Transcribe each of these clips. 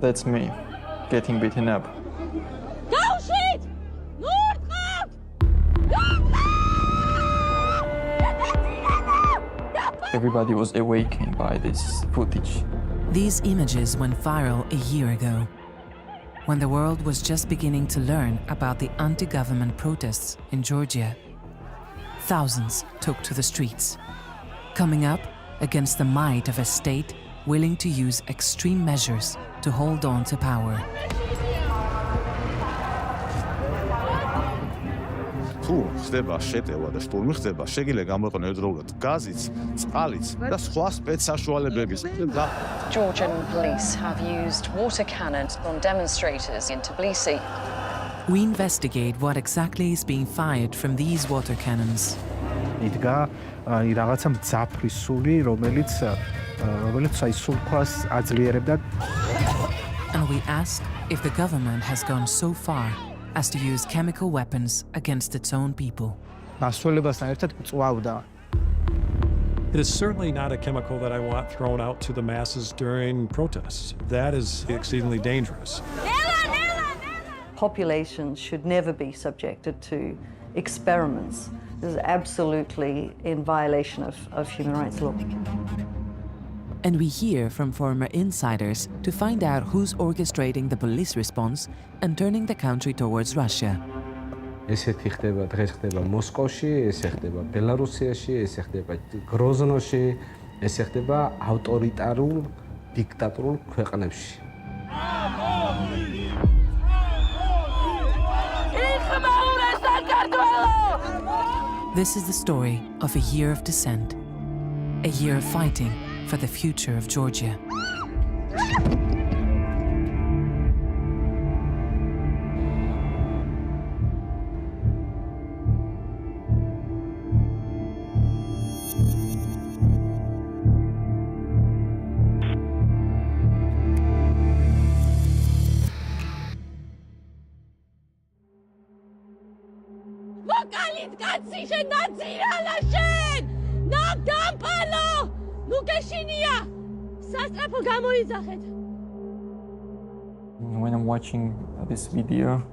That's me, getting beaten up. Everybody was awakened by this footage. These images went viral a year ago, when the world was just beginning to learn about the anti-government protests in Georgia. Thousands took to the streets, coming up against the might of a state willing to use extreme measures to hold on to power. თუ ხდება შეტევა და შტურმი ხდება, შეგიძლია გამოიყენო ერთდროულად გაზიც, წყალიც და სხვა სპეცსაშუალებების. Georgian police have used water cannons on demonstrators in Tbilisi. We investigate what exactly is being fired from these water cannons. იდგა რაღაცა მძაფრი სული, რომელიც აი სულქვას აძლიერებდა. And we ask if the government has gone so far as to use chemical weapons against its own people. მასველებასთან ერთად წვავდა. It is certainly not a chemical that I want thrown out to the masses during protests. That is exceedingly dangerous. Populations should never be subjected to experiments. This is absolutely in violation of human rights law. And we hear from former insiders to find out who's orchestrating the police response and turning the country towards Russia. ესეთი ხდება დღეს ხდება მოსკოვში, ესე ხდება ბელარუსიაში, ესე ხდება გროზნოში, ესე ხდება ავტორიტარულ დიქტატორულ ქვეყნებში. This is the story of a year of dissent, a year of fighting for the future of Georgia. When I'm watching this video,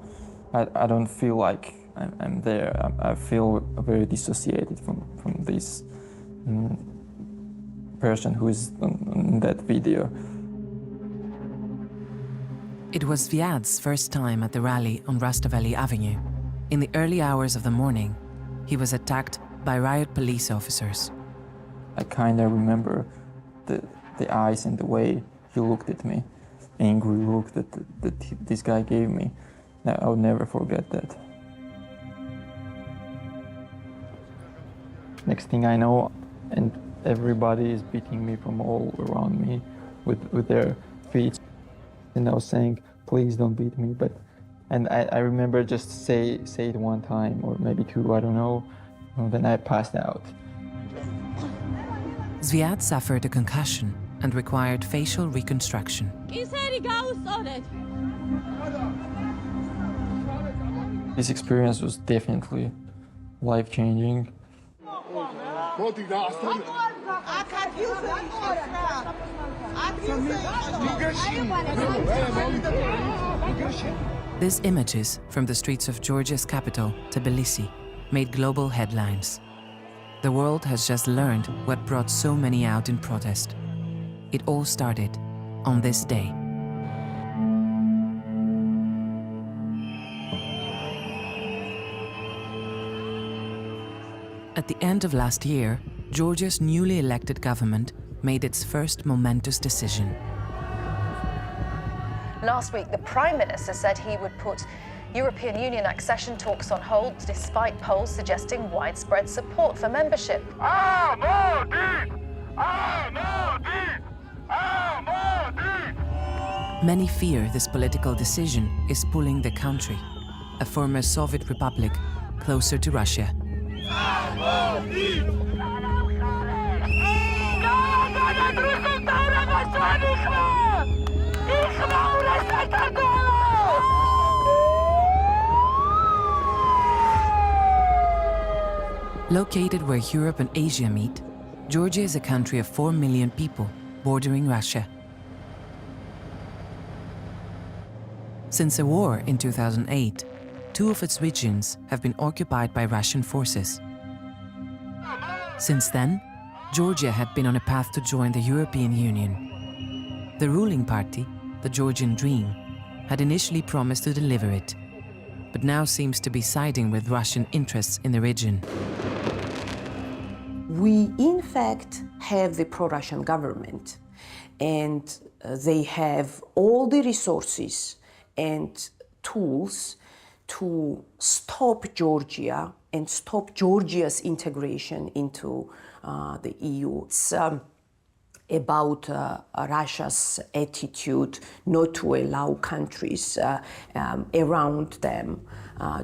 I don't feel like I'm there. I feel very dissociated from this person who is in that video. It was Viad's first time at the rally on Rustaveli Avenue. In the early hours of the morning, he was attacked by riot police officers. I kind of remember the eyes and the way he looked at me, angry look that this guy gave me. I'll never forget that. Next thing I know, and everybody is beating me from all around me with their feet. And I was saying, please don't beat me. And I remember just say it one time or maybe two, I don't know. And then I passed out. Zviad suffered a concussion and required facial reconstruction. This experience was definitely life-changing. These images from the streets of Georgia's capital, Tbilisi, made global headlines. The world has just learned what brought so many out in protest. It all started on this day. At the end of last year, Georgia's newly elected government made its first momentous decision. Last week, the Prime Minister said he would put European Union accession talks on hold despite polls suggesting widespread support for membership. Many fear this political decision is pulling the country, a former Soviet republic, closer to Russia. Located where Europe and Asia meet, Georgia is a country of 4 million people bordering Russia. Since the war in 2008, 2 of its regions have been occupied by Russian forces. Since then, Georgia had been on a path to join the European Union. The ruling party, the Georgian Dream, had initially promised to deliver it, but now seems to be siding with Russian interests in the region. We, in fact, have the pro-Russian government, and they have all the resources and tools to stop Georgia and stop Georgia's integration into the EU. It's about Russia's attitude not to allow countries around them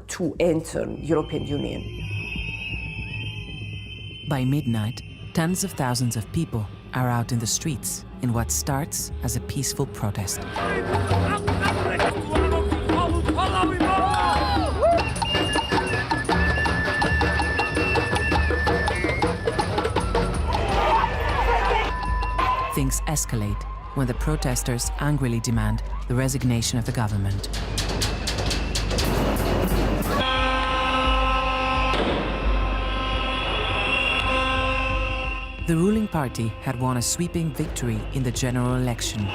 to enter European Union. By midnight, tens of thousands of people are out in the streets in what starts as a peaceful protest. Things escalate when the protesters angrily demand the resignation of the government. The ruling party had won a sweeping victory in the general election.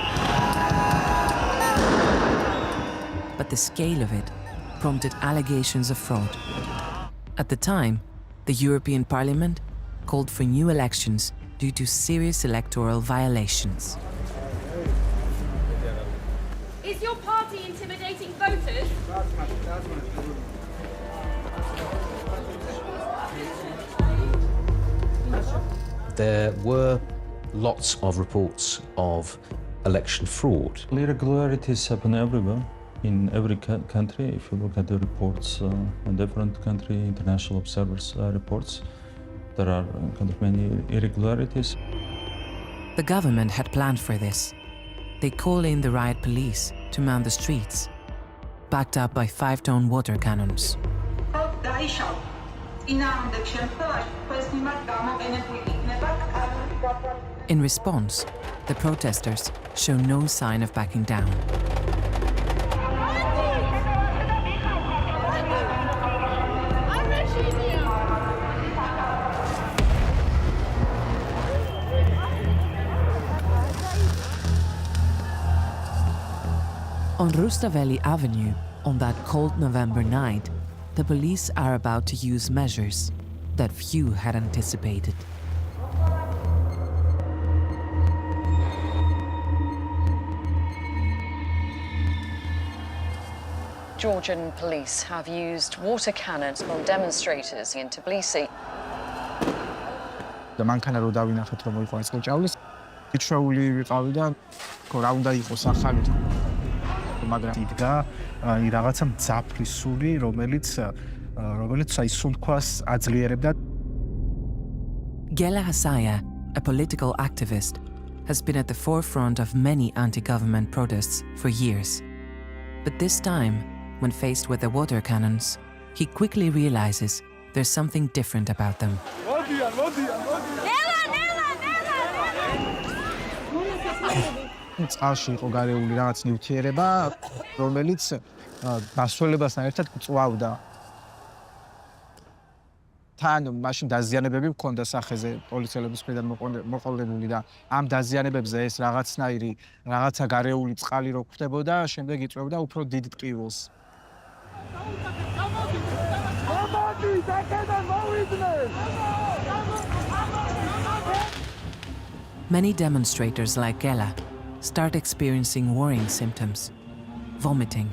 But the scale of it prompted allegations of fraud. At the time, the European Parliament called for new elections due to serious electoral violations. Is your party intimidating voters? There were lots of reports of election fraud. Irregularities happen everywhere, in every country. If you look at the reports in different country, international observers' reports, there are kind of many irregularities. The government had planned for this. They called in the riot police to man the streets, backed up by 5-ton water cannons. In response, the protesters show no sign of backing down. On Rustaveli Avenue, on that cold November night, the police are about to use measures that few had anticipated. Georgian police have used water cannons on demonstrators in Tbilisi. მანქანა რო დავინახეთ რომ მოიყვა ეს ყოჭავლის იჩვეული ვიყავი და რა უნდა იყოს ახალი მაგრამ იდგა რაღაცა მძაფრი სული რომელიც აი სულთქვას აძლიერებდა. Gela Hasaya, a political activist, has been at the forefront of many anti-government protests for years. But this time, when faced with the water cannons, he quickly realizes there's something different about them. წყალში იყო გარეული რაღაც ნივთიერება, რომელიც დასვლებასთან ერთად წვავდა. თან მაშინ დაზიანებები მქონდა სახეზე პოლიციელების მხრიდან მოყოლებული და ამ დაზიანებებზე ეს რაღაცა გარეული წყალი რო ხდებოდა, შემდეგ იწვევდა უფრო დიდ ტყივილს. Many demonstrators like Gela start experiencing worrying symptoms: vomiting,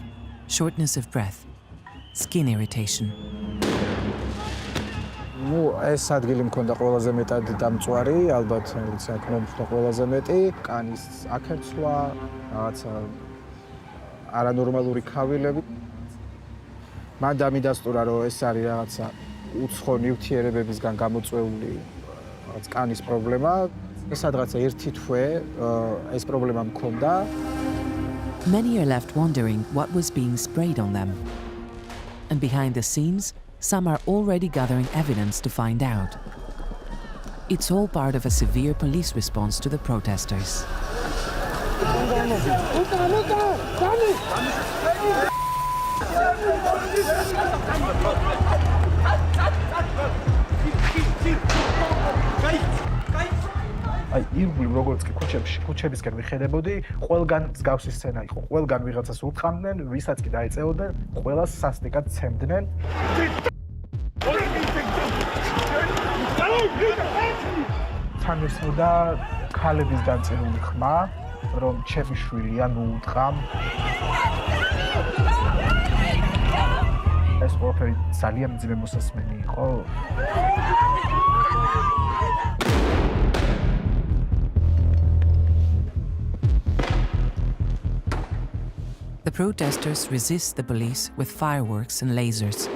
shortness of breath, skin irritation. ეს ადგილი მქონდა ყველაზე მეტად დამწვარი, ალბათ აქ მომხდა ყველაზე მეტი, კანის აქერცვა, რაღაცა არანორმალური ქავილები. მან დამიდასტურა, რომ ეს არის რაღაცა უცხო ნივთიერებებისგან გამოწვეული რაღაც კანის პრობლემა. ეს რაღაცა ერთი თვე ეს პრობლემა მქონდა. Many are left wondering what was being sprayed on them. And behind the scenes, some are already gathering evidence to find out. It's all part of a severe police response to the protesters. აი ირგვლივ როგორც კი ქუჩებისკენ ვიხედებოდი, ყველგან მსგავსი სცენა იყო. ყველგან ვიღაცას ურტყამდნენ, ვისაც კი დაეწეოდნენ, ყველას სასტიკად ცემდნენ. თან ესმოდა ქალების განწირული ხმა, რომ ჩემი შვილია ნუუტყამ. ეს ყველაფერი ძალიან მძიმე მოსასმენი იყო. The protesters resist the police with fireworks and lasers.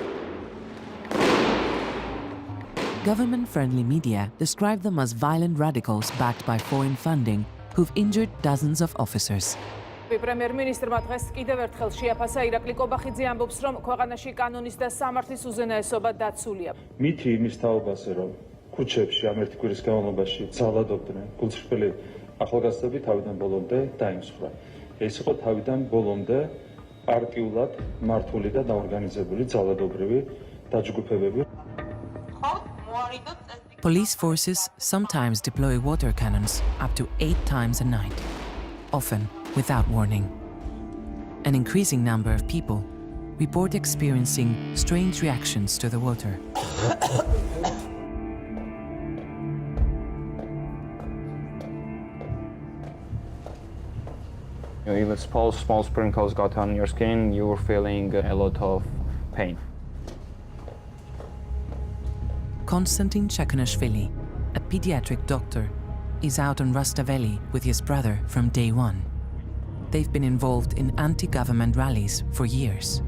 Government-friendly media describe them as violent radicals backed by foreign funding who've injured dozens of officers. პრემიერ-მინისტრმა დღეს კიდევ ერთხელ შეაფასა ირაკლი კობახიძე ამბობს, რომ ქვეყანაში კანონის და სამართლის უზენაესობა დაცულია. მითი იმის თაობაზე, რომ ქუჩებში ამ ერთი კვირის განმავლობაში ძალადობდნენ გულწრფელი ახალგაზრდები თავიდან ბოლომდე დაიმსხვრა. ეს იყო თავიდან ბოლომდე პარტიულად მართული და დაორგანიზებული ძალადობრივი დაჯგუფებები. Police forces sometimes deploy water cannons up to 8 times a night, often without warning. An increasing number of people report experiencing strange reactions to the water. If small sprinkles got on your skin, you were feeling a lot of pain. Konstantin Chakanashvili, a pediatric doctor, is out on Rustaveli with his brother from day one. They've been involved in anti-government rallies for years.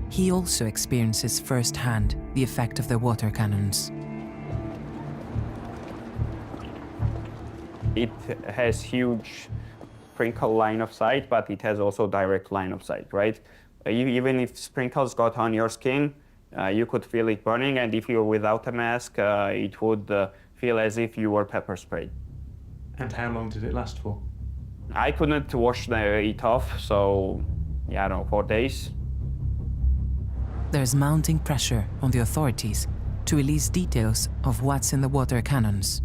He also experiences firsthand the effect of the water cannons. It has huge sprinkle line of sight, but it has also direct line of sight, right? Even if sprinkles got on your skin, you could feel it burning, and if you were without a mask, it would feel as if you were pepper sprayed. And how long did it last for? I couldn't wash it off, so yeah, I don't know, 4 days. There's mounting pressure on the authorities to release details of what's in the water cannons.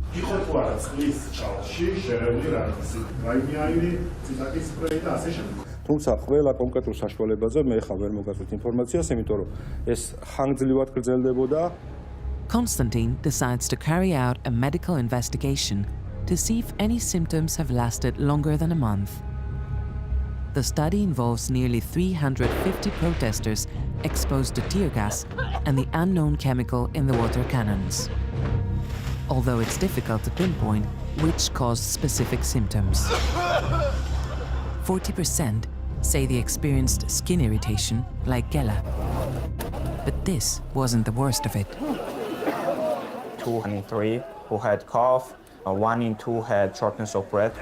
თუმცა ყველა კონკრეტულ საშუალებაზე მე ხა ვერ მოგაწვით ინფორმაციას, იმიტომ რომ ეს ხანგრძლივად გრძელდებოდა. Konstantin decides to carry out a medical investigation to see if any symptoms have lasted longer than a month. The study involves nearly 350 protesters exposed to tear gas and the unknown chemical in the water cannons. Although it's difficult to pinpoint which caused specific symptoms. 40% say they experienced skin irritation, like Gela. But this wasn't the worst of it. 2 in 3 who had cough, 1 in 2 had shortness of breath.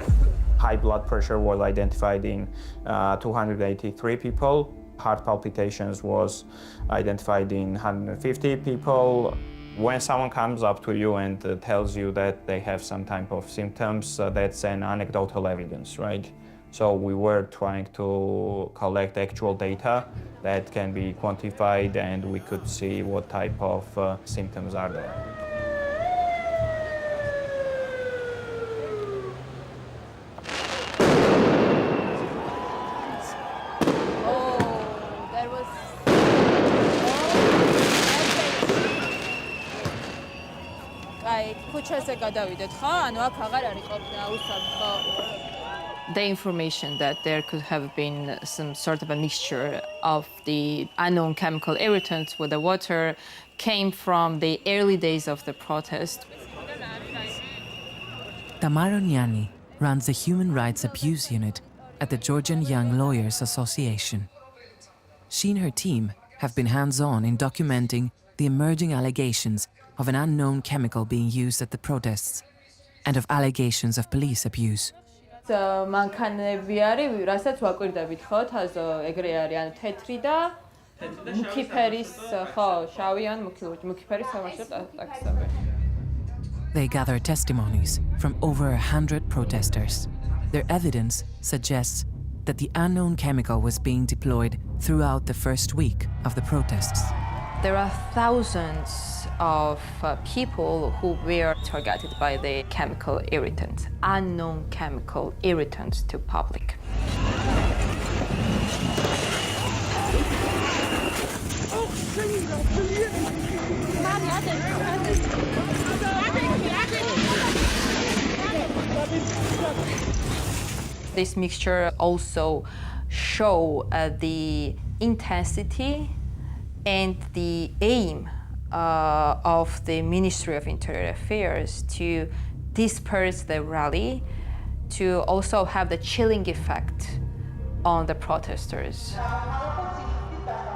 High blood pressure was identified in 283 people. Heart palpitations was identified in 150 people. When someone comes up to you and tells you that they have some type of symptoms, that's an anecdotal evidence, right? So we were trying to collect actual data that can be quantified, and we could see what type of symptoms are there. The information that there could have been some sort of a mixture of the unknown chemical irritants with the water came from the early days of the protest. Tamara Niani runs the Human Rights Abuse Unit at the Georgian Young Lawyers Association. She and her team have been hands-on in documenting the emerging allegations of an unknown chemical being used at the protests and of allegations of police abuse. მანქანები არის, რასაც ვაკვირდებით, ხო, თაზო, ეგრე არის, ანუ თეთრი და მუქი ფერის, ხო, შავი ან მუქი ფერის სამარშრუტ ტაქსები. They gather testimonies from over 100 protesters. Their evidence suggests that the unknown chemical was being deployed throughout the first week of the protests. There are thousands of people who were targeted by the chemical irritant, unknown chemical irritants to public. This mixture also show the intensity and the aim of the Ministry of Interior Affairs to disperse the rally, to also have the chilling effect on the protesters.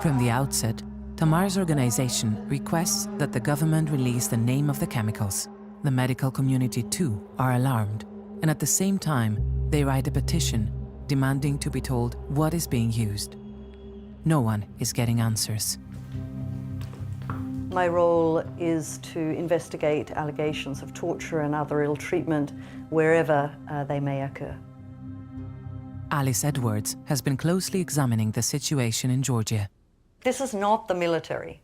From the outset, Tamar's organization requests that the government release the name of the chemicals. The medical community too are alarmed, and at the same time, they write a petition demanding to be told what is being used. No one is getting answers. My role is to investigate allegations of torture and other ill treatment wherever they may occur. Alice Edwards has been closely examining the situation in Georgia. This is not the military.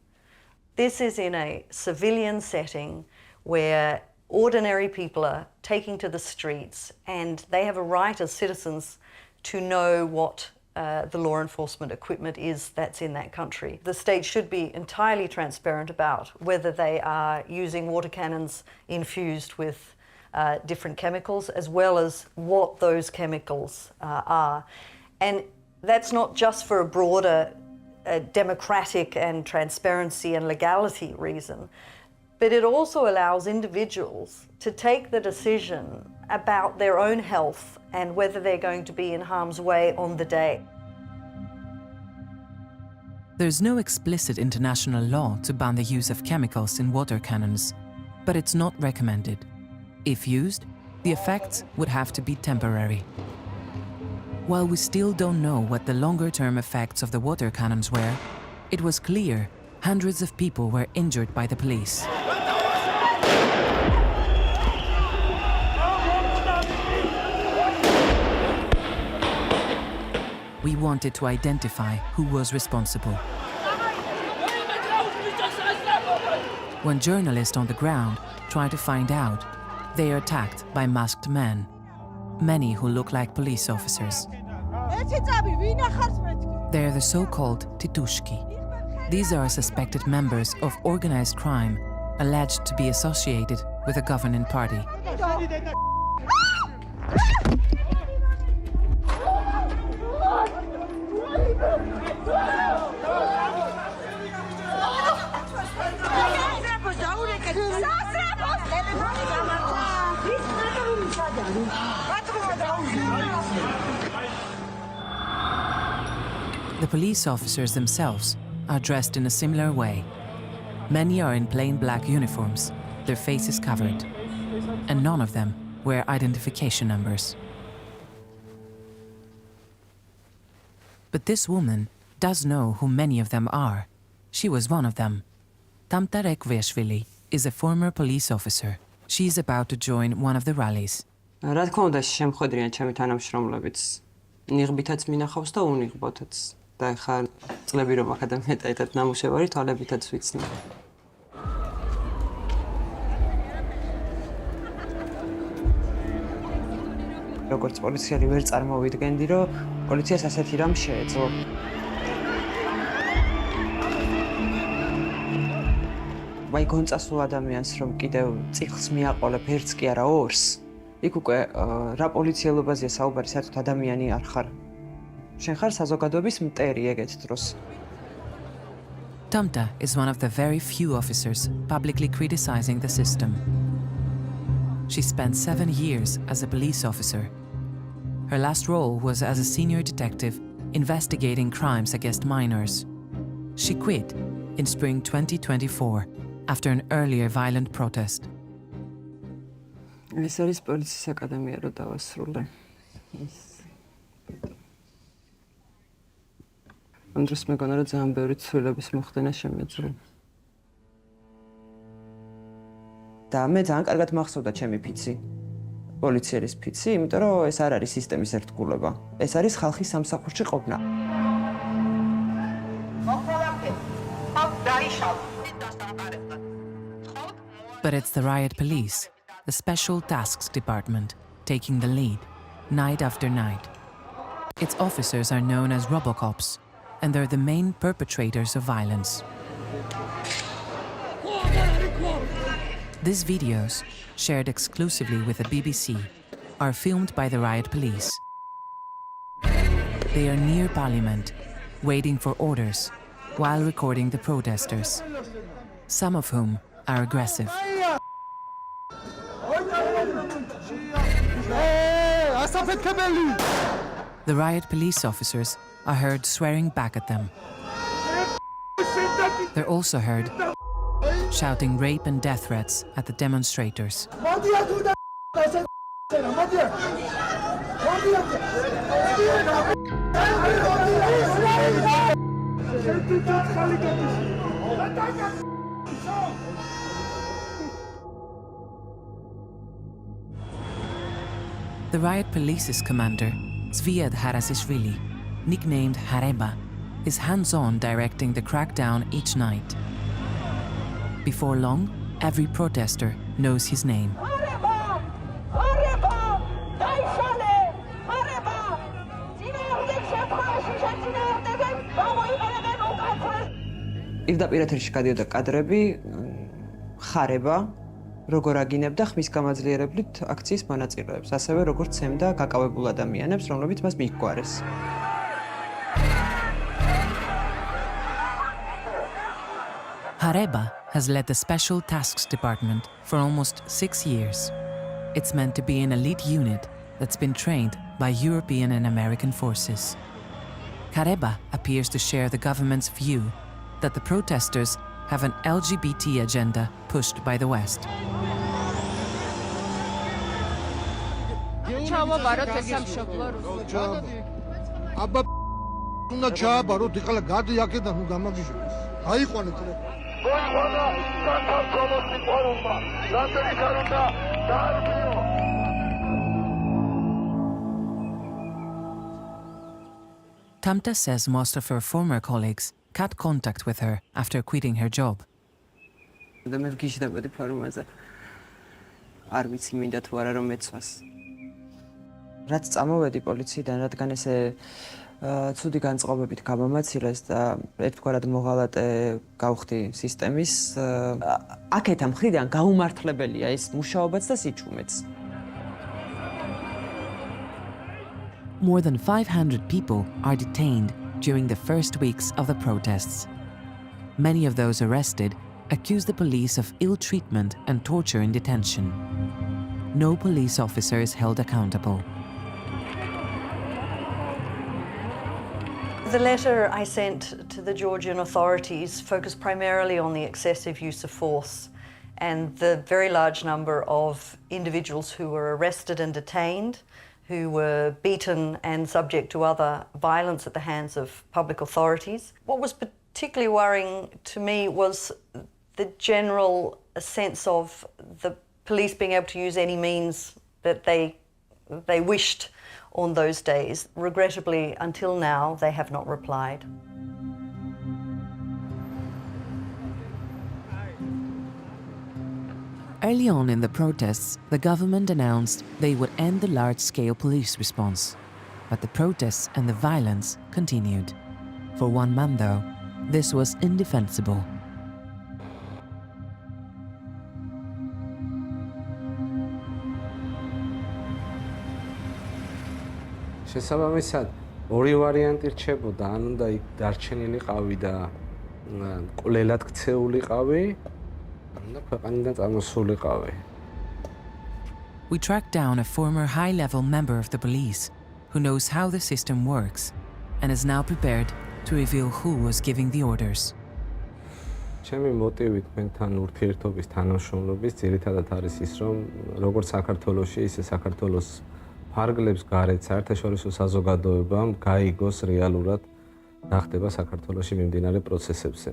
This is in a civilian setting where ordinary people are taking to the streets, and they have a right as citizens to know what the law enforcement equipment is that's in that country. The state should be entirely transparent about whether they are using water cannons infused with different chemicals, as well as what those chemicals are. And that's not just for a broader democratic and transparency and legality reason, but it also allows individuals to take the decision about their own health and whether they're going to be in harm's way on the day. There's no explicit international law to ban the use of chemicals in water cannons, but it's not recommended. If used, the effects would have to be temporary. While we still don't know what the longer-term effects of the water cannons were, it was clear hundreds of people were injured by the police. We wanted to identify who was responsible. When journalists on the ground try to find out, they are attacked by masked men, many who look like police officers. They're the so-called titushki. These are suspected members of organized crime alleged to be associated with a governing party. The police officers themselves are dressed in a similar way. Many are in plain black uniforms, their faces covered, and none of them wear identification numbers. But this woman does know who many of them are. She was one of them. Tamta Rekveshvili is a former police officer. She is about to join one of the rallies. რა თქმა უნდა, შემხედრიან ჩემი თანამშრომლებიც. ნიღბითაც მინახავს და უნიღბოთაც. და ხა წლები რომ აკადემიად აიტად ნამუშევარი თვალებითაც ვიცნი. როგორც პოლიციელი ვერ წარმოვიდგენდი, რომ პოლიციას ასეთი რამ შეეძლო. ვაი გონწასულ ადამიანს რომ კიდევ წიხლს მიაყოლებ ერთს კი არა ორს. იქ უკვე რა პოლიციელობაზეა საუბარი, საერთოდ ადამიანი არ ხარ. შენ ხარ საზოგადოების მტერი ეგეთ დროს. Tamta is one of the very few officers publicly criticizing the system. She spent 7 years as a police officer. Her last role was as a senior detective investigating crimes against minors. She quit in spring 2024 after an earlier violent protest. ეს არის პოლიციის აკადემია რო დავასრულე. ამ დროს მეგონა რომ ძალიან ბევრი ცვლილების მოხდენა შემეძლო. და მე ძალიან კარგად მახსოვდა ჩემი ფიცი. პოლიციის ფიცი, იმიტომ რომ ეს არ არის სისტემის ერთგულება. ეს არის ხალხის სამსახურში ყოფნა. But it's the riot police, the Special Tasks Department, taking the lead, night after night. Its officers are known as Robocops, and they're the main perpetrators of violence. These videos, shared exclusively with the BBC, are filmed by the riot police. They are near Parliament, waiting for orders, while recording the protesters, some of whom are aggressive. The riot police officers are heard swearing back at them. They're also heard shouting rape and death threats at the demonstrators. The riot police's commander, Zviad Harasishvili, nicknamed Hareba, is hands-on directing the crackdown each night. Before long, every protester knows his name. პირდაპირ ეთერში გადიოდა კადრები, ხარება, როგორ აგინებდა ხმის გამაძლიერებლით აქციის მონაწილეებს, ასევე როგორ ცემდა გაკავებულ ადამიანებს, რომლებიც მას მიჰგვარეს. Hareba has led the Special Tasks Department for almost 6 years. It's meant to be an elite unit that's been trained by European and American forces. Hareba appears to share the government's view that the protesters have an LGBT agenda pushed by the West. Tamta says most of her former colleagues cut contact with her after quitting her job. მე ვგიჟდებოდი ფორუმაზე. არ ვიცი მინდა თუ არა რომ მეცვას. რაც წამოვედი პოლიციიდან, რადგან ესე ცუდი განწყობებით გამომაცილეს და ერთგვარად მოღალატე გავხდი სისტემის, აქეთა მხრიდან გაუმართლებელია ეს მუშაობაც და სიჩუმეც. More than 500 people are detained during the first weeks of the protests. Many of those arrested accuse the police of ill treatment and torture in detention. No police officer is held accountable. The letter I sent to the Georgian authorities focused primarily on the excessive use of force and the very large number of individuals who were arrested and detained, who were beaten and subject to other violence at the hands of public authorities. What was particularly worrying to me was the general sense of the police being able to use any means that they wished on those days. Regrettably, until now, they have not replied. Early on in the protests, the government announced they would end the large-scale police response. But the protests and the violence continued. For 1 month, though, this was indefensible. შესაბამისად, ორი ვარიანტი რჩებოდა, ან უნდა იქ დარჩენილიყავი და კვლელად ქცეულიყავი, ან ქვეყანიდან წამოსულიყავი. We tracked down a former high-level member of the police who knows how the system works and is now prepared to reveal who was giving the orders. ჩემი მოტივი თქვენთან ურთიერთობის თანამშრომლობის ძირითადად არის ის, რომ როგორც საქართველოში, ისე საქართველოს ფარგლებს გარეთ საერთაშორისო საზოგადოებამ გაიგოს რეალურად რა ხდება საქართველოში მიმდინარე პროცესებზე.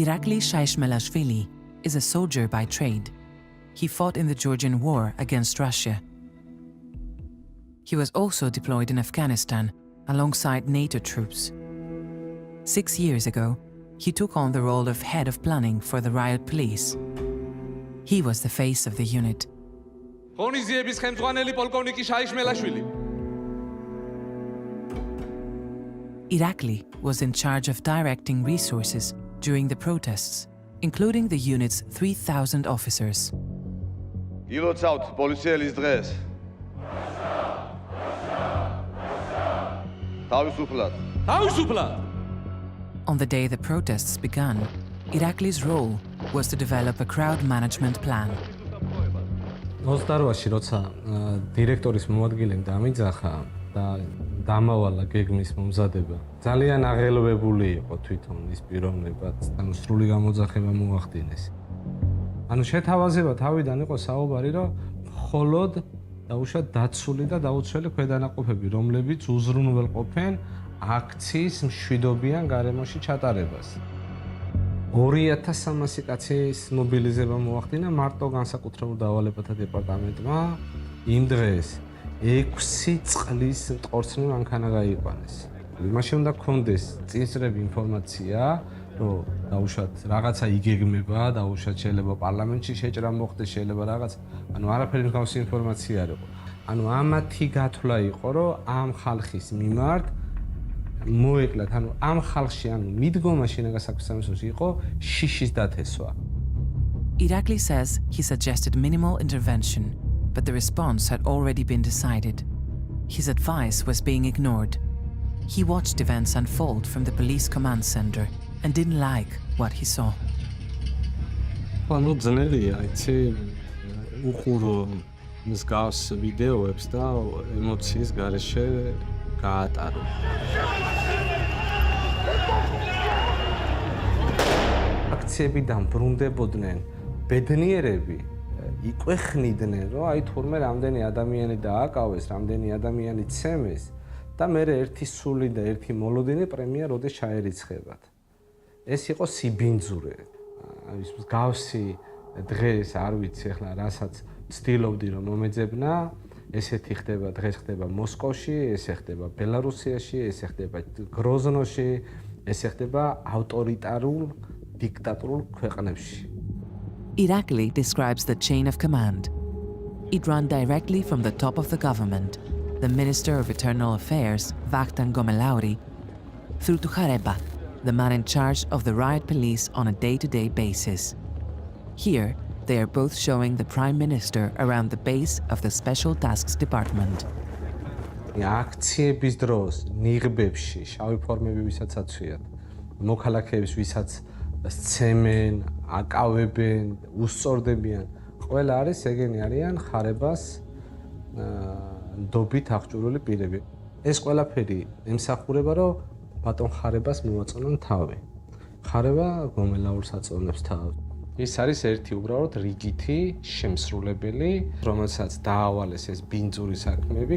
Irakli Shaishmelashvili is a soldier by trade. he fought in the Georgian war against Russia. He was also deployed in Afghanistan alongside NATO troops. 6 years ago, he took on the role of head of planning for the riot police. He was the face of the unit. Irakli was in charge of directing resources during the protests, including the unit's 3,000 officers. On the day the protests began, Irakli's role was to develop a crowd management plan. 28-ში როცა დირექტორის მოადგილემ დამიძახა და დამავალა გეგმის მომზადება, ძალიან აღელვებული იყო თვითონ ის პიროვნებაც, ანუ სრული გამოძახება მოახდინეს. ანუ შეთავაზება თავიდან იყო საუბარი, რომ მხოლოდ დაუშვათ დაცული და დაუცველი ქვედანაყოფები, რომლებიც უზრუნველყოფენ აქციის მშვიდობიან გარემოში ჩატარებას. 2300 კაცის მობილიზება მოახდინა მარტო განსაკუთრებულ დავალებათა დეპარტამენტმა იმ დღეს 6 წლის მტკორცნი მანქანა გაიყვანეს. იმაში უნდა გქონდეს წინსრები ინფორმაცია, რომ დაუშვათ რაღაცა იგეგმება, დაუშვათ შეიძლება პარლამენტში შეჭრა მოხდეს, შეიძლება რაღაც, ანუ არაფერი მსგავსი ინფორმაცია არ იყო. ანუ ამათი გათვლა იყო, რომ ამ ხალხის მიმართ მოეკლათ, ანუ ამ ხალხში, ანუ მიდგომა შინაგან საქმესამისლოში იყო შიშის დათესვა. Irakli says he suggested minimal intervention, but the response had already been decided. His advice was being ignored. He watched events unfold from the police command center and didn't like what he saw. ანუ ძნელია, იცი, უყურო მსგავს ვიდეოებს და ემოციის გარეშე გაატარო. აქციები დამბრუნდებოდნენ, ბედნიერები იყვეხნიდნენ, რომ აი თურმე რამდენი ადამიანი დააკავეს, რამდენი ადამიანი ცემეს და მე ერთი სული და ერთი მოლოდინი პრემია როდეს ჩაერიცხებათ. ეს იყო სიბინძურე. აი ის მსგავსი დღეს არ ვიცი ახლა რასაც ვცდილობდი რომ მომეძებნა, ესეთი ხდება დღეს ხდება მოსკოვში, ესე ხდება ბელარუსიაში, ესე ხდება გროზნოში, ესე ხდება ავტორიტარულ დიქტატურულ ქვეყნებში. Irakli describes the chain of command. It ran directly from the top of the government, the Minister of Internal Affairs, Vakhtang Gomelauri, through to Khareba, the man in charge of the riot police on a day-to-day basis. Here, they are both showing the Prime Minister around the base of the Special Tasks Department. აქციების დროს ნიღბებში შავი ფორმები ვისაც აცვიათ, მოქალაქეებს ვისაც სცემენ, აკავებენ, უსწორდებიან, ყველა არის ეგენი არიან ხარებას ნდობით აღჭურვილი პირები. ეს ყველაფერი ემსახურება, რომ ბატონ ხარებას მოაწონონ თავი. ხარება გომელაურს აწონებს თავს. ის არის ერთი უბრალოდ რიგითი შემსრულებელი, რომელსაც დაავალეს ეს ბინძური საქმეები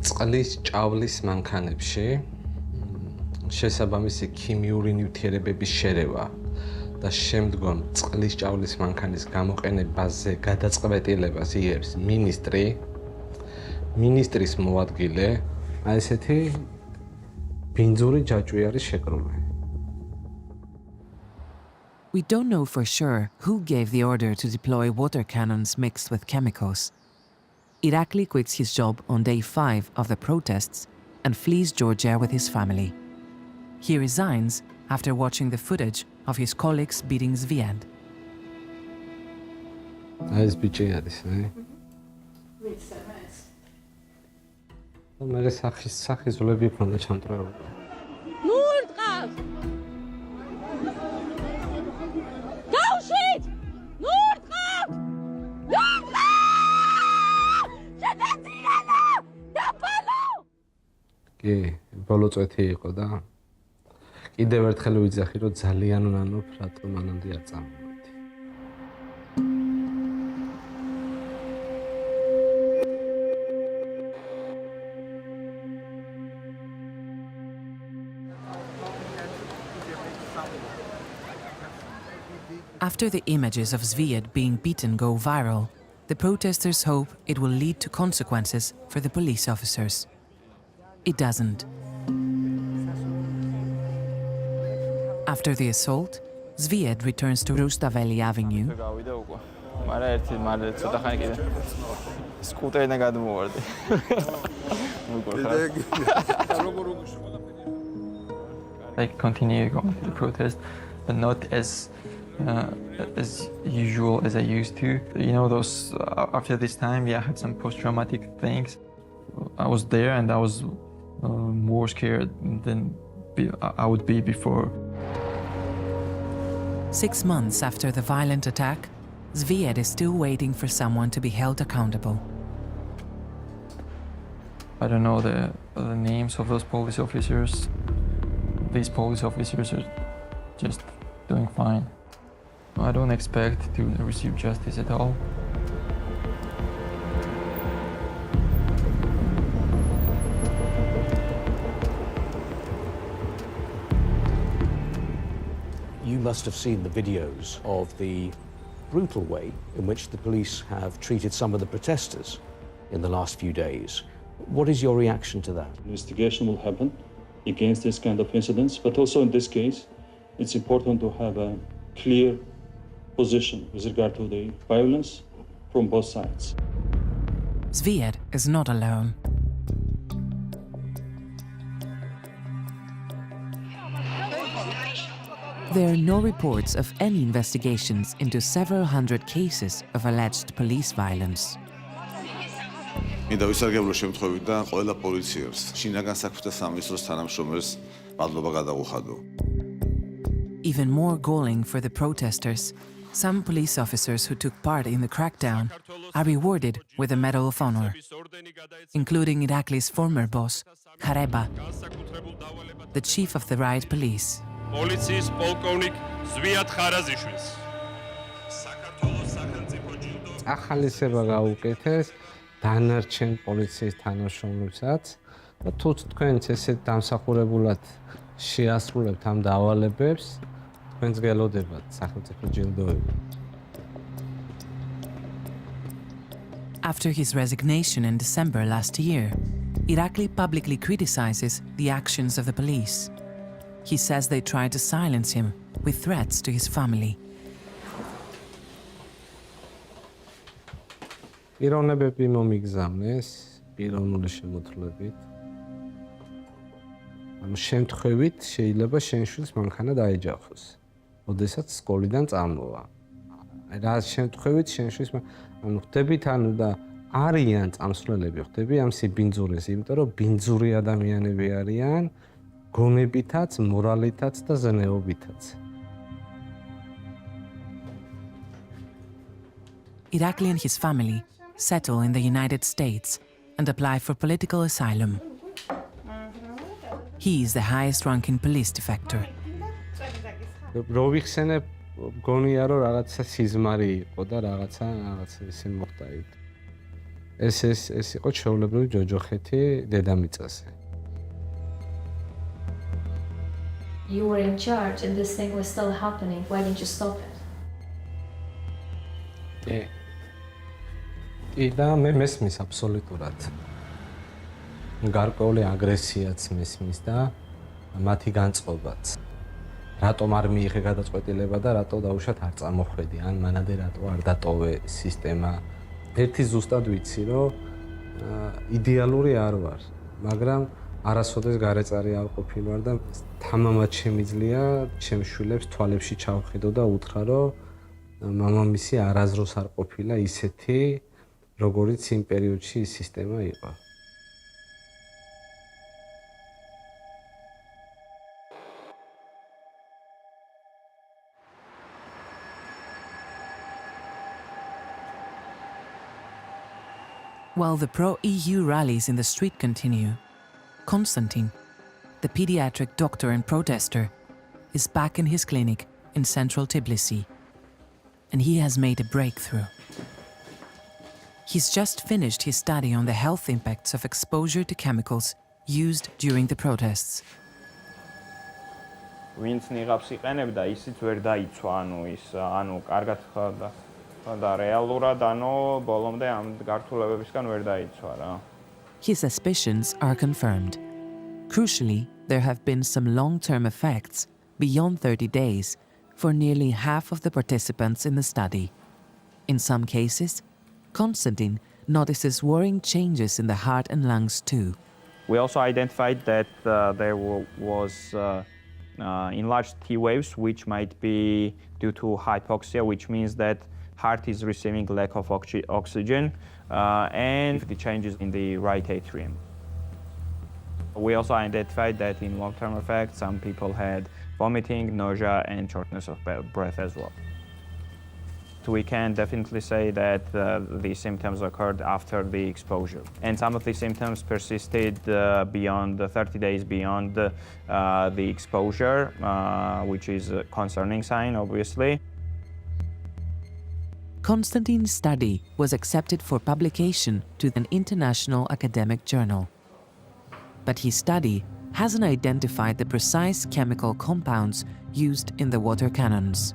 წყლის ჭავლის მანქანებში შესაბამისი ქიმიური ნივთიერებების შერევა და შემდგომ წყლის ჭავლის მანქანის გამოყენებაზე გადაწყვეტილებას იღებს მინისტრი, მინისტრის მოადგილე, აი ესეთი ბინძური ჯაჭვი არის შეკრული. We don't know for sure who gave the order to deploy water cannons mixed with chemicals. Irakli quits his job on day 5 of the protests and flees Georgia with his family. He resigns after watching the footage of his colleagues beating Zviad. ეს ბიჭი არის, მე სახის ზოლები ქონდა ჩამწრეული. კი, ბოლო წვეთი იყო და კიდევ ერთხელ ვიძახი, რომ ძალიან უნანობ, რატომ მანამდე არ წამოვედი. After the images of Zviad being beaten go viral, the protesters hope it will lead to consequences for the police officers. It doesn't. After the assault, Zviad returns to Rustaveli Avenue. I continue going to the protest, but not as usual as I used to. You know, those after this time, I had some post-traumatic things. I was there and I was more scared than I would be before. 6 months after the violent attack, Zviad is still waiting for someone to be held accountable. I don't know the names of those police officers. These police officers are just doing fine. I don't expect to receive justice at all. You must have seen the videos of the brutal way in which the police have treated some of the protesters in the last few days. What is your reaction to that? Investigation will happen against this kind of incidents, but also in this case, it's important to have a clear position with regard to the violence from both sides. Zviad is not alone. There are no reports of any investigations into several hundred cases of alleged police violence. მინდა ვისარგებლო შემთხვევიდან ყველა პოლიციელს, შინაგან საქმეთა სამინისტროს თანამშრომელს მადლობა გადაუხადო. Even more galling for the protesters, some police officers who took part in the crackdown are rewarded with a Medal of Honor, including Irakli's former boss, Khareba, the chief of the riot police. Policies polkovnik Zviad Kharazishvili. ახალისება გაუკეთეს დანარჩენ პოლიციის თანამშრომლებსაც და თუ თქვენც ესეთ დამსახურებულად შეასრულებთ ამ დავალებებს, თქვენს გელოდებათ სახელმწიფო ჯილდოები. After his resignation in December last year, Irakli publicly criticizes the actions of the police. He says they tried to silence him with threats to his family. პიროვნებები მომიგზავნეს პიროვნული შემოთვლებით. ანუ შემთხვევით შეიძლება შენ შვილს მანქანა დაეჯახოს, ოდესაც სკოლიდან წამოვა. რა შემთხვევით შენ შვილს ანუ ხდებით ანუ და არიან წამსვლელები, ხდები ამ სიბინძურეს, იმიტომ რომ ბინძური ადამიანები არიან, გონებითაც, მორალითაც და ზნეობითაც. Irakli and his family settle in the United States and apply for political asylum. He is the highest-ranking police defector. რო ვიხსენებ, გონია რომ რაღაცა სიზმარი იყო და რაღაცა ისე მოხდა იქ. ეს იყო ჩვეულებრივი ჯოჯოხეთი დედამიწაზე. You were in charge and this thing was still happening. Why didn't you stop it? და მე მესმის აბსოლუტურად. გარკვეული აგრესიაც მესმის და მათი განწყობაც. რატომ არ მიიღე გადაწყვეტილება და რატო დაუშვათ არ წამოხვედი, ან მანამდე რატო არ დატოვე სისტემა. ერთი ზუსტად ვიცი, რომ იდეალური არ ვარ, მაგრამ არასოდეს გარეწარი არ ყოფილვარ და თამამად შემიძლია ჩემს შვილებს თვალებში ჩავხედო და უთხრა, რომ მამამისი არაზროს არ ყოფილა ისეთი, როგორიც იმ პერიოდში ის სისტემა იყო. While the pro-EU rallies in the street continue, Konstantin, the pediatric doctor and protester, is back in his clinic in central Tbilisi, and he has made a breakthrough. He's just finished his study on the health impacts of exposure to chemicals used during the protests. ვინც ნიღაბს იყენებდა, ისიც ვერ დაიცვა, კარგად და რეალურად, ბოლომდე ამ გართულებებისგან ვერ დაიცვა რა. His suspicions are confirmed. Crucially, there have been some long-term effects beyond 30 days for nearly half of the participants in the study. In some cases, Konstantin notices worrying changes in the heart and lungs too. We also identified that there was enlarged T waves, which might be due to hypoxia, which means that heart is receiving lack of oxygen and the changes in the right atrium. We also identified that in long-term effects, some people had vomiting, nausea, and shortness of breath as well. We can definitely say that these symptoms occurred after the exposure. And some of the symptoms persisted beyond 30 days beyond the exposure, which is a concerning sign, obviously. Konstantin's study was accepted for publication to an international academic journal. But his study hasn't identified the precise chemical compounds used in the water cannons.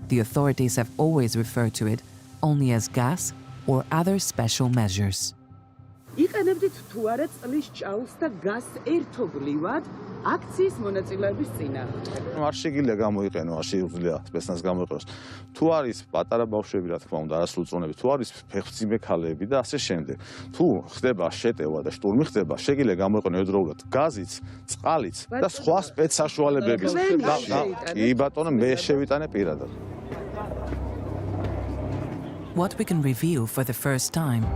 The authorities have always referred to it only as gas or other special measures. იყენებდით თუ არა წყლის ჭაულს და გაზს ერთობლივად აქციის მონაწილეების წინააღმდეგ. არ შეგიძლია გამოიყენო, არ შეუძლია სპეცნაზს გამოიყენოს. თუ არის პატარა ბავშვები, რა თქმა უნდა, არასრულწლოვანები, თუ არის ფეხმძიმე ქალები და ასე შემდეგ. თუ ხდება შეტევა და შტურმი ხდება, შეგიძლია გამოიყენო ერთდროულად გაზიც, წყალიც და სხვა სპეცსაშუალებების. კი ბატონო, მე შევიტანე პირადად. What we can reveal for the first time,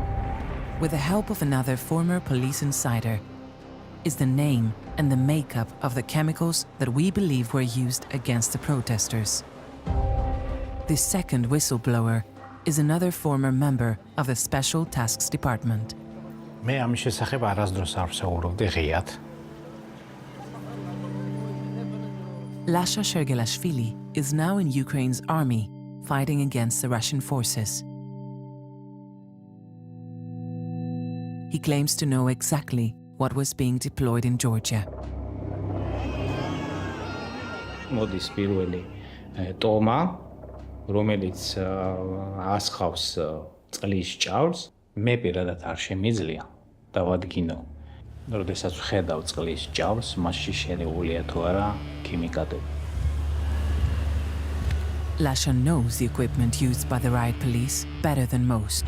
with the help of another former police insider, is the name and the makeup of the chemicals that we believe were used against the protesters. This second whistleblower is another former member of the Special Tasks Department. მე ამის შესახებ არასდროს არ ვსაუბრობდი ღიად. Lasha Shergelashvili is now in Ukraine's army, fighting against the Russian forces. He claims to know exactly what was being deployed in Georgia. მოდის პირველი ტომა, რომელიც ასხავს წყლის ჭაულს, მე პირადად არ შემიძლია დავადგინო. როდესაც ვხედავ წყლის ჭაულს, მასში შერეულია თუ არა ქიმიკატები. Lasha knows the equipment used by the riot police better than most.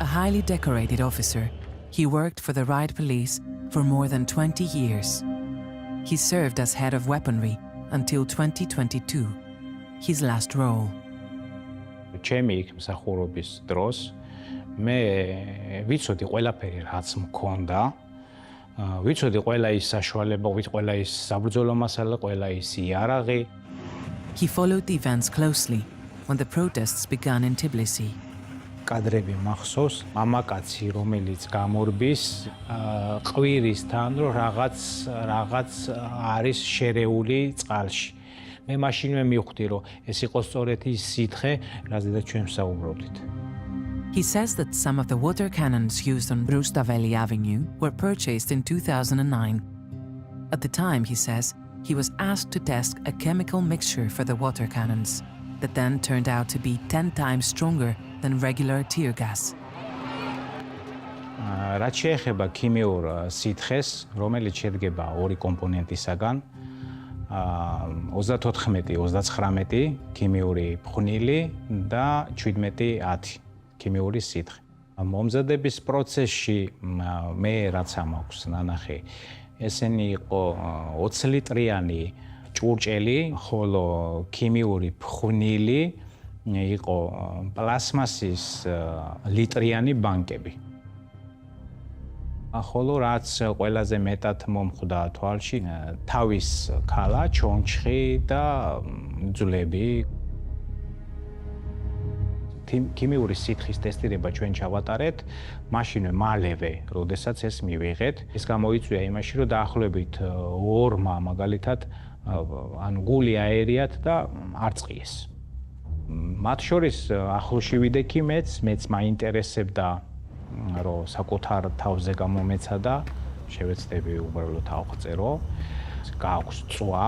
A highly decorated officer, he worked for the riot police for more than 20 years. He served as head of weaponry until 2022, his last role. ჩემი იქ მსახურობის დროს მე ვიცოდი ყველაფერი რაც მქონდა, ვიცოდი ყველა ის საშუალება, ყველა ის საბრძოლო მასალა, ყველა ის იარაღი. He followed the events closely when the protests began in Tbilisi. კადრები მახსოვს, მამაკაცი რომელიც გამორბის ყვირისთან რომ რაღაც არის შერეული წყალში. მე მაშინვე მივხვდი რომ ეს იყო სწორედ ის სითხე, რაზეც ჩვენ ვსაუბრობდით. He says that some of the water cannons used on Rustaveli Avenue were purchased in 2009. At the time, he says, he was asked to test a chemical mixture for the water cannons that then turned out to be 10 times stronger than regular tear gas. რაც შეეხება ქიმიურ სითხეს, რომელიც შედგება ორი კომპონენტისაგან, 34-39 ქიმიური ფხვნილი და 17-10 ქიმიური სითხე. მომზადების პროცესში მე რაც ამაქვს ნანახი, ესენი იყო 20 ლიტრიანი ჭურჭელი, ხოლო ქიმიური ფხვნილი იყო პლასმასის ლიტრიანი ბანკები. ხოლო რაც ყველაზე მეტად მომხვდა თვალში, თავის ქალა, ჩონჩხი და ძვლები. ქიმიური სითხის ტესტირება ჩვენ ჩავატარეთ, მაშინვე მალევე, როდესაც ეს მივიღეთ, ეს გამოიწვია იმაში, რომ დაახლოებით 2-მა მაგალითად ან გული აერიათ და არ წყიეს. მათ შორის ახლოში ვიდექი მეც მაინტერესებდა რომ საკუთარ თავზე გამომეცადა, შევეცდები უბრალოდ ავღწერო. გააქვს წვა,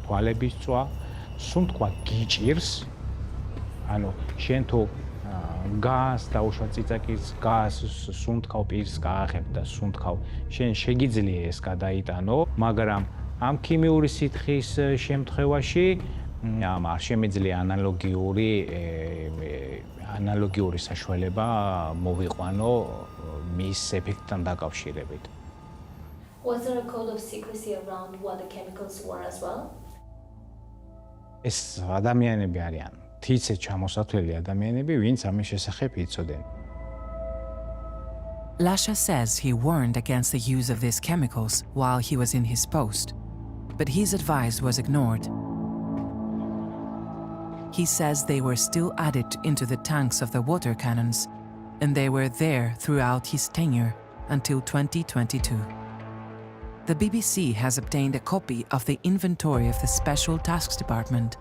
თვალების წვა, სულ თქვა გიჭირს. ანუ შენ თუ გას დაუშვა წიწაკის გას სუნთქავ პირს გააღებ და სუნთქავ შენ შეგიძლია ეს გადაიტანო, მაგრამ ამ ქიმიური სითხის შემთხვევაში არ შემიძლია ანალოგიური საშუალება მოვიყვანო მის ეფექტთან დაკავშირებით. Was there a code of secrecy around what the chemicals were as well? ეს ადამიანები არიან თიცე ჩამოსათვლელი ადამიანები, ვინც ამის შესახებ იცოდნენ. Lasha says he warned against the use of these chemicals while he was in his post, but his advice was ignored. He says they were still added into the tanks of the water cannons, and they were there throughout his tenure until 2022. The BBC has obtained a copy of the inventory of the Special Tasks Department,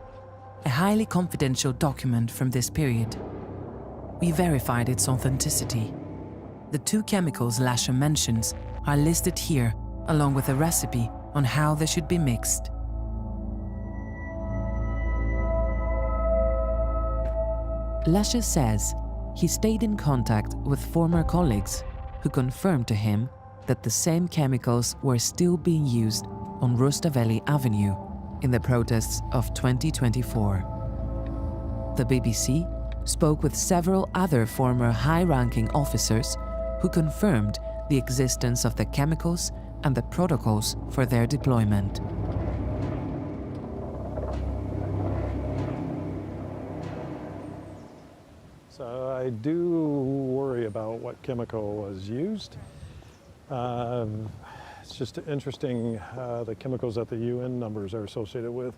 a highly confidential document from this period. We verified its authenticity. The two chemicals Lasha mentions are listed here, along with a recipe on how they should be mixed. Lasha says he stayed in contact with former colleagues who confirmed to him that the same chemicals were still being used on Rustaveli Avenue in the protests of 2024. The BBC spoke with several other former high-ranking officers who confirmed the existence of the chemicals and the protocols for their deployment. So I do worry about what chemical was used. It's just interesting the chemicals that the UN numbers are associated with.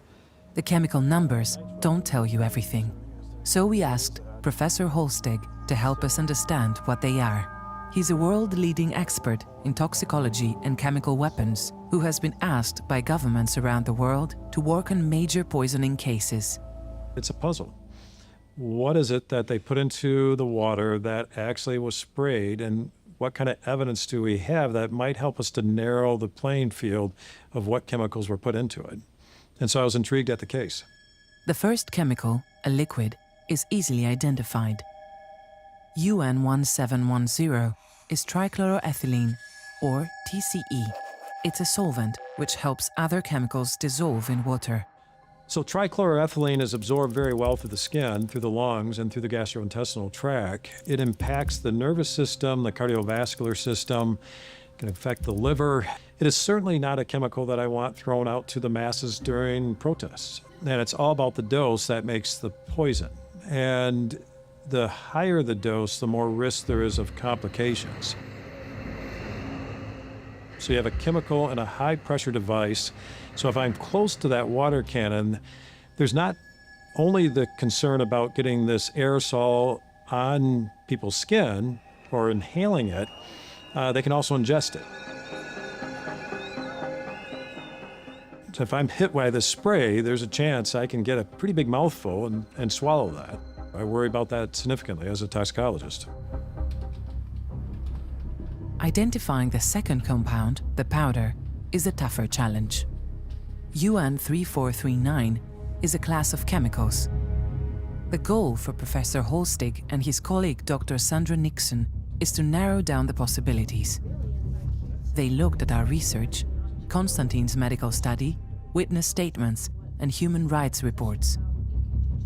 The chemical numbers don't tell you everything. So we asked Professor Holstig to help us understand what they are. He's a world-leading expert in toxicology and chemical weapons who has been asked by governments around the world to work on major poisoning cases. It's a puzzle. What is it that they put into the water that actually was sprayed, and what kind of evidence do we have that might help us to narrow the playing field of what chemicals were put into it? And so I was intrigued at the case. The first chemical, a liquid, is easily identified. UN 1710 is trichloroethylene, or TCE. It's a solvent which helps other chemicals dissolve in water. So trichloroethylene is absorbed very well through the skin, through the lungs, and through the gastrointestinal tract. It impacts the nervous system, the cardiovascular system, can affect the liver. It is certainly not a chemical that I want thrown out to the masses during protests. And it's all about the dose that makes the poison. And the higher the dose, the more risk there is of complications. So you have a chemical in a high-pressure device. So if I'm close to that water cannon, there's not only the concern about getting this aerosol on people's skin or inhaling it, they can also ingest it. So if I'm hit by this spray, there's a chance I can get a pretty big mouthful and swallow that. I worry about that significantly as a toxicologist. Identifying the second compound, the powder, is a tougher challenge. UN 3439 is a class of chemicals. The goal for Professor Holstig and his colleague Dr. Sandra Nixon is to narrow down the possibilities. They looked at our research, Konstantin's medical study, witness statements, and human rights reports.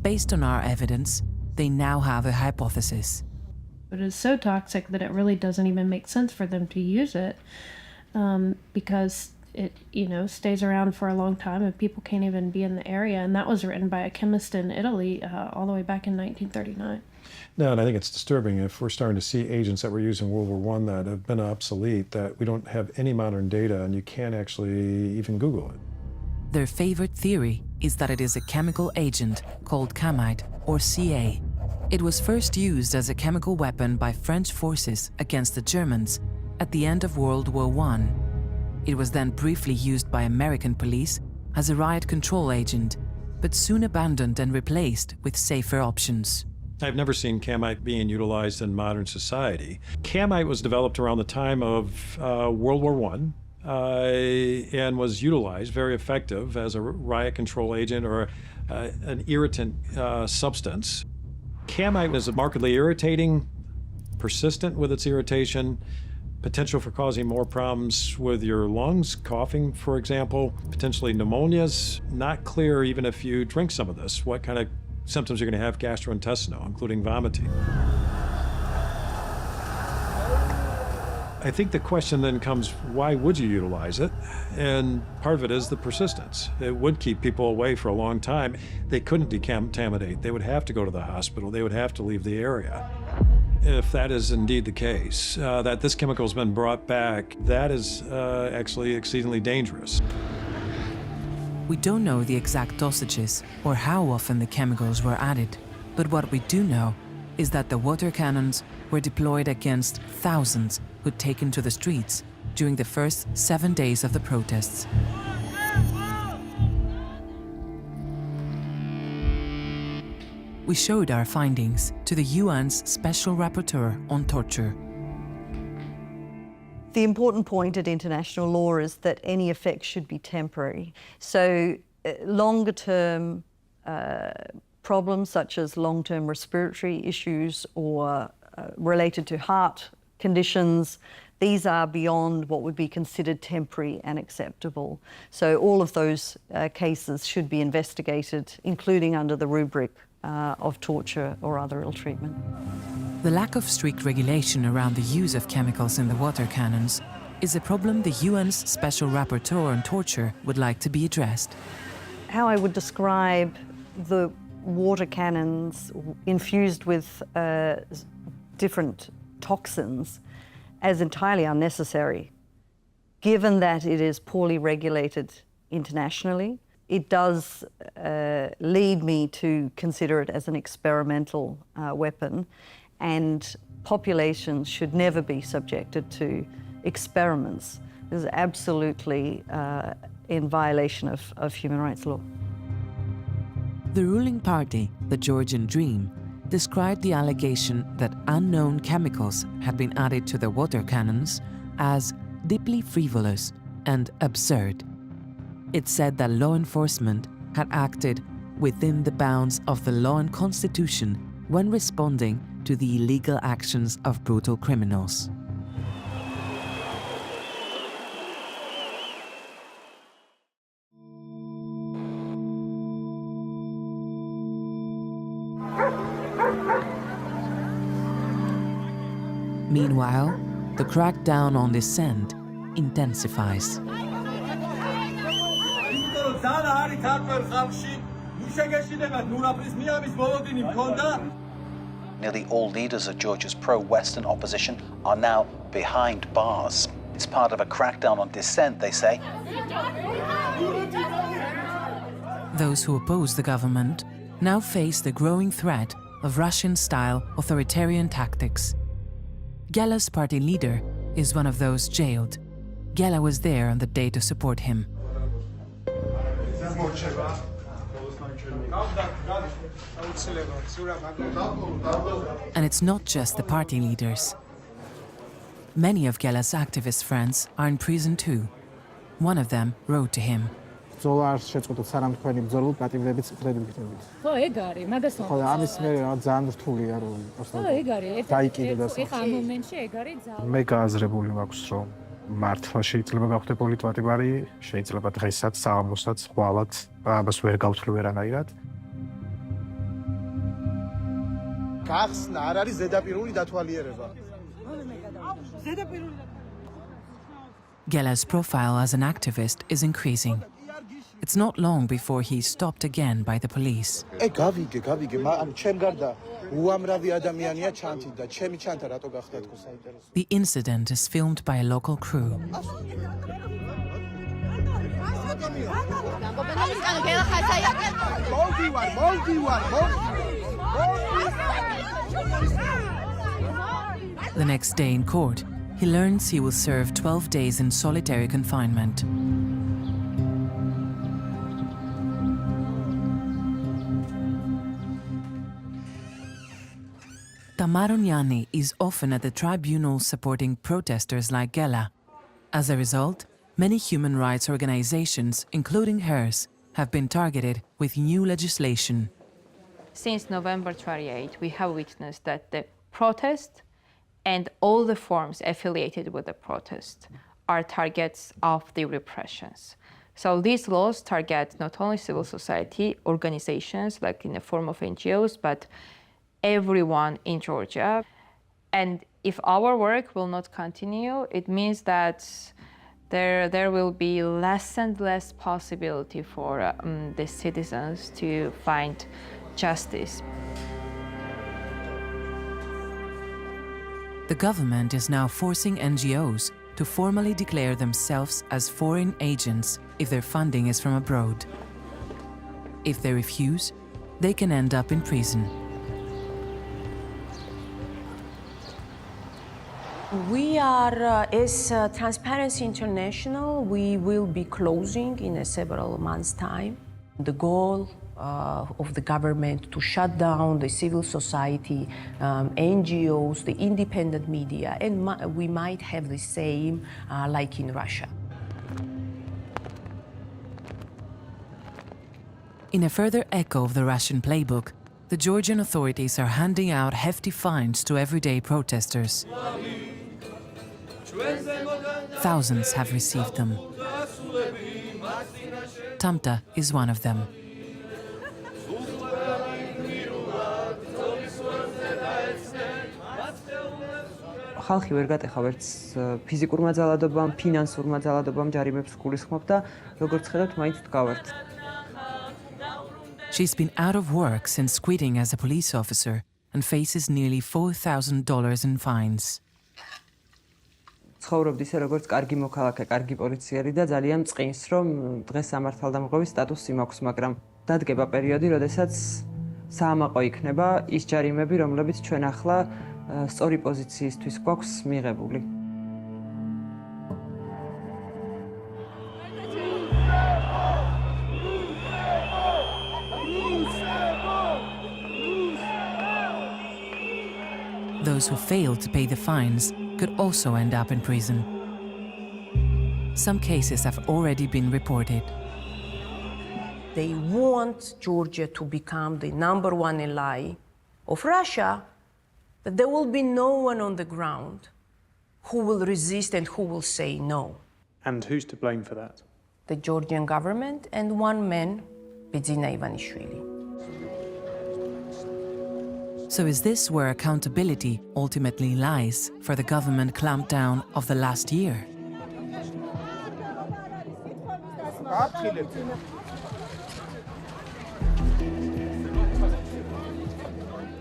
Based on our evidence, they now have a hypothesis. It is so toxic that it really doesn't even make sense for them to use it because it, stays around for a long time and people can't even be in the area. And that was written by a chemist in Italy all the way back in 1939. No, and I think it's disturbing if we're starting to see agents that were used in World War I that have been obsolete, that we don't have any modern data and you can't actually even Google it. Their favorite theory is that it is a chemical agent called camite, or Ca. It was first used as a chemical weapon by French forces against the Germans at the end of World War I. It was then briefly used by American police as a riot control agent, but soon abandoned and replaced with safer options. I've never seen camite being utilized in modern society. Camite was developed around the time of World War I. and was utilized, very effective as a riot control agent or an irritant substance. Camite is markedly irritating, persistent with its irritation, potential for causing more problems with your lungs, coughing, for example, potentially pneumonias. Not clear even if you drink some of this, what kind of symptoms you're going to have gastrointestinal, including vomiting. I think the question then comes, why would you utilize it? And part of it is the persistence. It would keep people away for a long time. They couldn't decontaminate. They would have to go to the hospital. They would have to leave the area. If that is indeed the case, that this chemical has been brought back, that is actually exceedingly dangerous. We don't know the exact dosages or how often the chemicals were added, but what we do know is that the water cannons were deployed against thousands who'd taken to the streets during the first 7 days of the protests. We showed our findings to the UN's Special Rapporteur on Torture. The important point at international law is that any effect should be temporary. So longer-term problems such as long-term respiratory issues or related to heart conditions, these are beyond what would be considered temporary and acceptable. So all of those cases should be investigated, including under the rubric of torture or other ill treatment. The lack of strict regulation around the use of chemicals in the water cannons is a problem the UN's Special Rapporteur on Torture would like to be addressed. How I would describe the water cannons infused with different toxins as entirely unnecessary, given that it is poorly regulated internationally. It does lead me to consider it as an experimental weapon, and populations should never be subjected to experiments. This is absolutely in violation of human rights law. The ruling party, the Georgian Dream, described the allegation that unknown chemicals had been added to the water cannons as deeply frivolous and absurd. It said that law enforcement had acted within the bounds of the law and constitution when responding to the illegal actions of brutal criminals. Meanwhile, the crackdown on dissent intensifies. Nearly all leaders of Georgia's pro-Western opposition are now behind bars. It's part of a crackdown on dissent, they say. Those who oppose the government now face the growing threat of Russian-style authoritarian tactics. Gela's party leader is one of those jailed. Gela was there on the day to support him. And it's not just the party leaders. Many of Gela's activist friends are in prison too. One of them wrote to him. მართლა შეიძლება გავხდე პოლიტვატებარი, შეიძლება დღესაც საღამოსაც ხვალად ამას ვერ გავთვლი ვერანაირად. გახსნა არ არის ზედაპირული დათვალიერება. Gela's profile as an activist is increasing. It's not long before he's stopped again by the police. გავიგე, ანუ ჩემ გარდა უამრავი ადამიანია ჩანთი და ჩემი ჩანთა რატო გახდა თქო საინტერესო. The incident is filmed by a local crew. The next day in court, he learns he will serve 12 days in solitary confinement. Tamaronyani is often at the tribunal supporting protesters like Gela. As a result, Many human rights organizations, including hers, have been targeted with new legislation. Since November 28, we have witnessed that the protest and all the forms affiliated with the protest are targets of the repressions. So these laws target not only civil society organizations, like in the form of NGOs, but everyone in Georgia. And if our work will not continue, it means that there will be less and less possibility for the citizens to find justice. The government is now forcing NGOs to formally declare themselves as foreign agents if their funding is from abroad. If they refuse, they can end up in prison. We are, as Transparency International, we will be closing in several months' time. The goal of the government to shut down the civil society, NGOs, the independent media, and we might have the same like in Russia. In a further echo of the Russian playbook, the Georgian authorities are handing out hefty fines to everyday protesters. Thousands have received them. Tamta is one of them. ხალხი ვერ გატეხა ვერც ფიზიკურმა ძალადობამ, ფინანსურმა ძალადობამ ჯარიმებს გულისხმობ და როგორც ხედავთ, მაინც ვდგავართ. She's been out of work since quitting as a police officer and faces nearly $4,000 in fines. ცხოვრობდი ისე როგორც კარგი მოქალაქე, კარგი პოლიციელი და ძალიან მწყინს, რომ დღეს სამართალდამღების სტატუსი მაქვს, მაგრამ დადგება პერიოდი, როდესაც საამაყო იქნება ის ჯარიმები, რომლებიც ჩვენ ახლა სწორი პოზიციისთვის გვაქვს მიღებული. Those who fail to pay the fines could also end up in prison. Some cases have already been reported. They want Georgia to become the #1 ally of Russia, but there will be no one on the ground who will resist and who will say no. And who's to blame for that? The Georgian government and one man, Bidzina Ivanishvili. So is this where accountability ultimately lies for the government clampdown of the last year?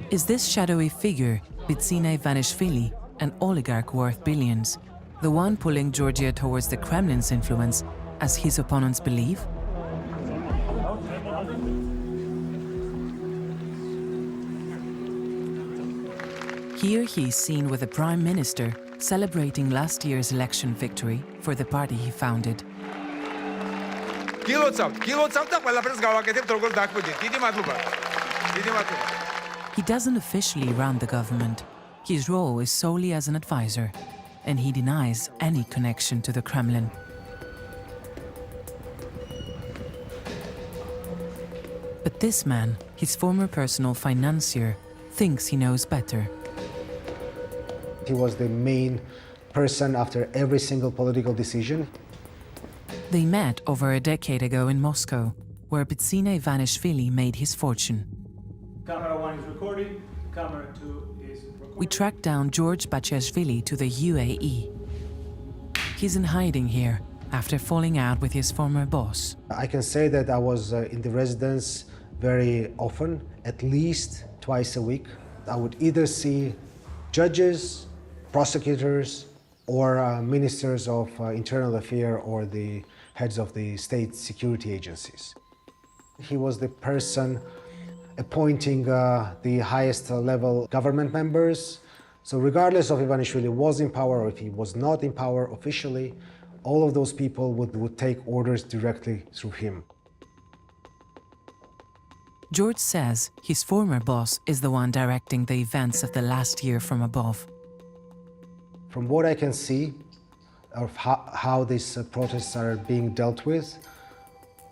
Is this shadowy figure, Bidzina Ivanishvili, an oligarch worth billions, the one pulling Georgia towards the Kremlin's influence, as his opponents believe? Here he is seen with the Prime Minister celebrating last year's election victory for the party he founded. He doesn't officially run the government. His role is solely as an advisor, and he denies any connection to the Kremlin. But this man, his former personal financier, thinks he knows better. He was the main person after every single political decision. They met over a decade ago in Moscow, where Bidzina Ivanishvili made his fortune. Camera 1 is recording, camera 2 is recording. We tracked down George Bachashvili to the UAE. He's in hiding here after falling out with his former boss. I can say that I was in the residence very often, at least twice a week. I would either see judges, prosecutors, or ministers of internal affairs or the heads of the state security agencies. He was the person appointing the highest level government members. So regardless of Ivanishvili was in power or if he was not in power officially, all of those people would take orders directly through him. George says his former boss is the one directing the events of the last year from above. From what I can see, of how these protests are being dealt with,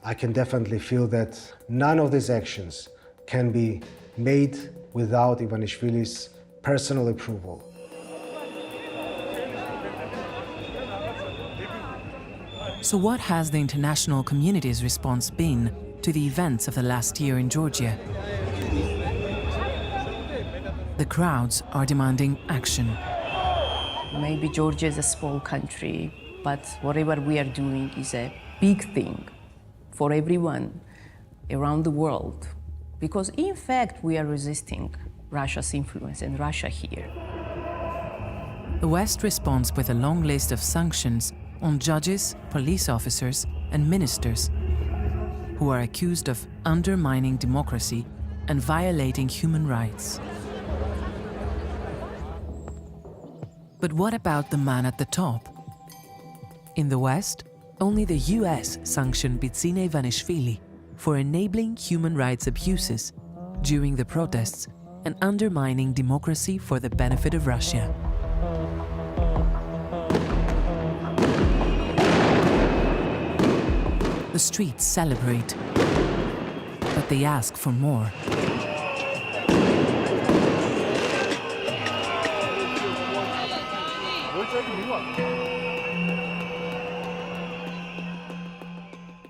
I can definitely feel that none of these actions can be made without Ivanishvili's personal approval. So what has the international community's response been to the events of the last year in Georgia? The crowds are demanding action. Maybe Georgia is a small country, but whatever we are doing is a big thing for everyone around the world. Because in fact, we are resisting Russia's influence and Russia here. The West responds with a long list of sanctions on judges, police officers, and ministers who are accused of undermining democracy and violating human rights. But what about the man at the top? In the West, only the US sanctioned Bidzina Ivanishvili for enabling human rights abuses during the protests and undermining democracy for the benefit of Russia. The streets celebrate, but they ask for more.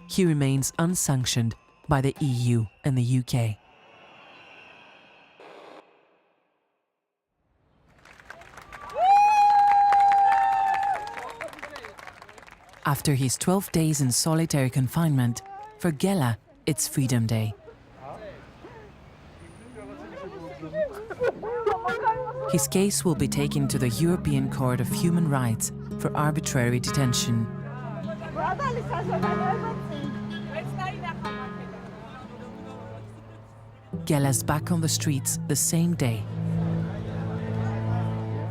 He remains unsanctioned by the EU and the UK. After his 12 days in solitary confinement, for Gela, it's Freedom Day. His case will be taken to the European Court of Human Rights for arbitrary detention. Gela's back on the streets the same day.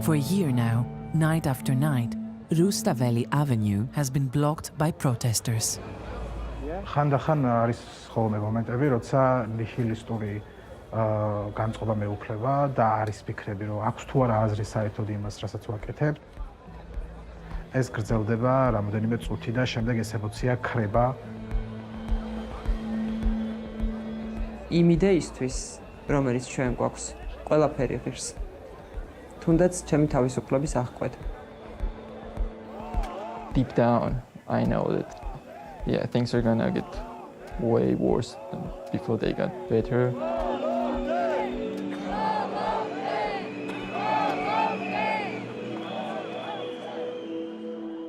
For a year now, night after night, Rustaveli Avenue has been blocked by protesters. ხანდახან არის ხოლმე მომენტები, როცა ნიჰილისტური განწყობა მეუფლება და არის ფიქრები, რომ აქვს თუ არა აზრი საერთოდ იმას, რასაც ვაკეთებ. ეს გრძელდება რამოდენიმე წუთი და შემდეგ ეს ემოცია ქრება. იმ იდეისთვის, რომელიც ჩვენ გვაქვს, ყველაფერი ღირს. თუნდაც ჩემი თავისუფლების აღკვეთა. Deep down, I know that, yeah, things are gonna get way worse than before they got better.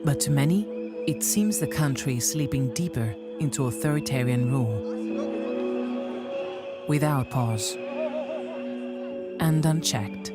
But to many, it seems the country is slipping deeper into authoritarian rule, without pause and unchecked.